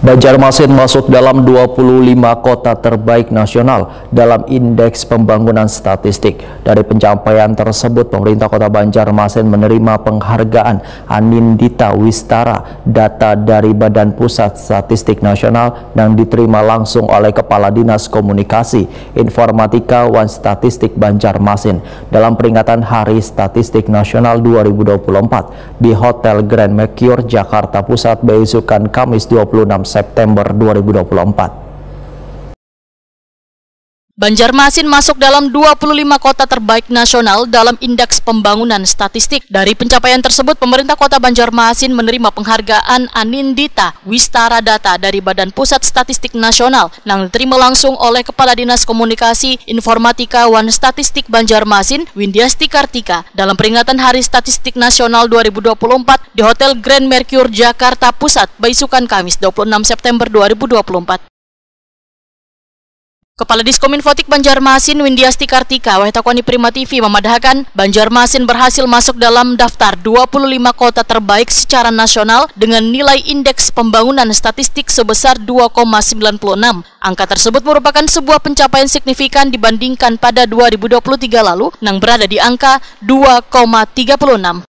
Banjarmasin masuk dalam 25 kota terbaik nasional dalam Indeks Pembangunan Statistik. Dari pencapaian tersebut, pemerintah Kota Banjarmasin menerima penghargaan Anindita Wistara data dari Badan Pusat Statistik Nasional yang diterima langsung oleh Kepala Dinas Komunikasi Informatika Wan Statistik Banjarmasin dalam peringatan Hari Statistik Nasional 2024 di Hotel Grand Mercure, Jakarta Pusat, besukan Kamis 26 September 2024. Banjarmasin masuk dalam 25 kota terbaik nasional dalam Indeks Pembangunan Statistik. Dari pencapaian tersebut, pemerintah Kota Banjarmasin menerima penghargaan Anindita Wistara Data dari Badan Pusat Statistik Nasional yang diterima langsung oleh Kepala Dinas Komunikasi Informatika Wan Statistik Banjarmasin, Windiasti Kartika, dalam peringatan Hari Statistik Nasional 2024 di Hotel Grand Mercure, Jakarta Pusat, besukan Kamis 26 September 2024. Kepala Diskominfotik Banjarmasin, Windiasti Kartika, Wahetakwani Prima TV memadahkan Banjarmasin berhasil masuk dalam daftar 25 kota terbaik secara nasional dengan nilai indeks pembangunan statistik sebesar 2,96. Angka tersebut merupakan sebuah pencapaian signifikan dibandingkan pada 2023 lalu yang berada di angka 2,36.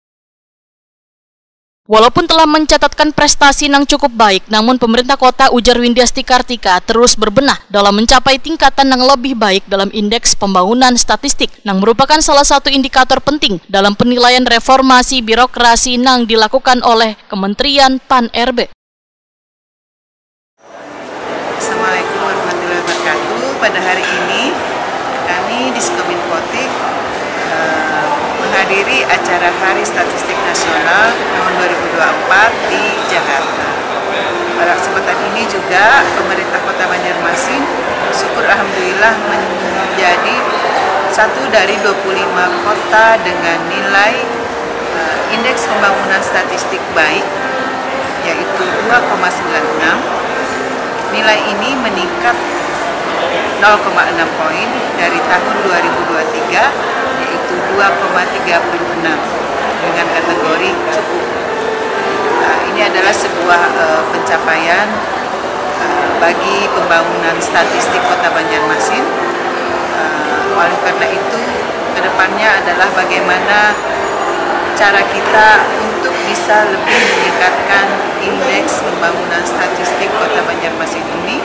Walaupun telah mencatatkan prestasi yang cukup baik, namun pemerintah kota, ujar Windiasti Kartika, terus berbenah dalam mencapai tingkatan yang lebih baik dalam Indeks Pembangunan Statistik, yang merupakan salah satu indikator penting dalam penilaian reformasi birokrasi yang dilakukan oleh Kementerian Pan-RB. Assalamualaikum warahmatullahi wabarakatuh. Pada hari ini, kami Diskominfotik menghadiri acara Hari Statistik Nasional tahun 2024 di Jakarta. Pada kesempatan ini juga pemerintah Kota Banjarmasin, syukur alhamdulillah, menjadi satu dari 25 kota dengan nilai Indeks Pembangunan Statistik baik, yaitu 2,96. Nilai ini meningkat 0,6 poin dari tahun 2023, yaitu 2,36 dengan kategori cukup. Ini adalah sebuah pencapaian bagi pembangunan statistik Kota Banjarmasin. Oleh karena itu, kedepannya adalah bagaimana cara kita untuk bisa lebih meningkatkan indeks pembangunan statistik Kota Banjarmasin ini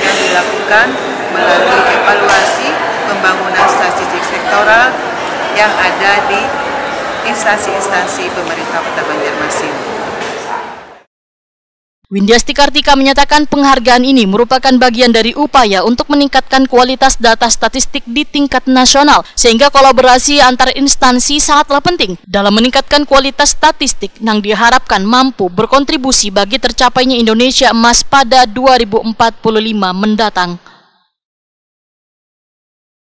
yang dilakukan melalui evaluasi pembangunan statistik sektoral yang ada di instansi-instansi pemerintah Kota Banjarmasin. Windiasti Kartika menyatakan penghargaan ini merupakan bagian dari upaya untuk meningkatkan kualitas data statistik di tingkat nasional, sehingga kolaborasi antar instansi sangatlah penting dalam meningkatkan kualitas statistik yang diharapkan mampu berkontribusi bagi tercapainya Indonesia Emas pada 2045 mendatang.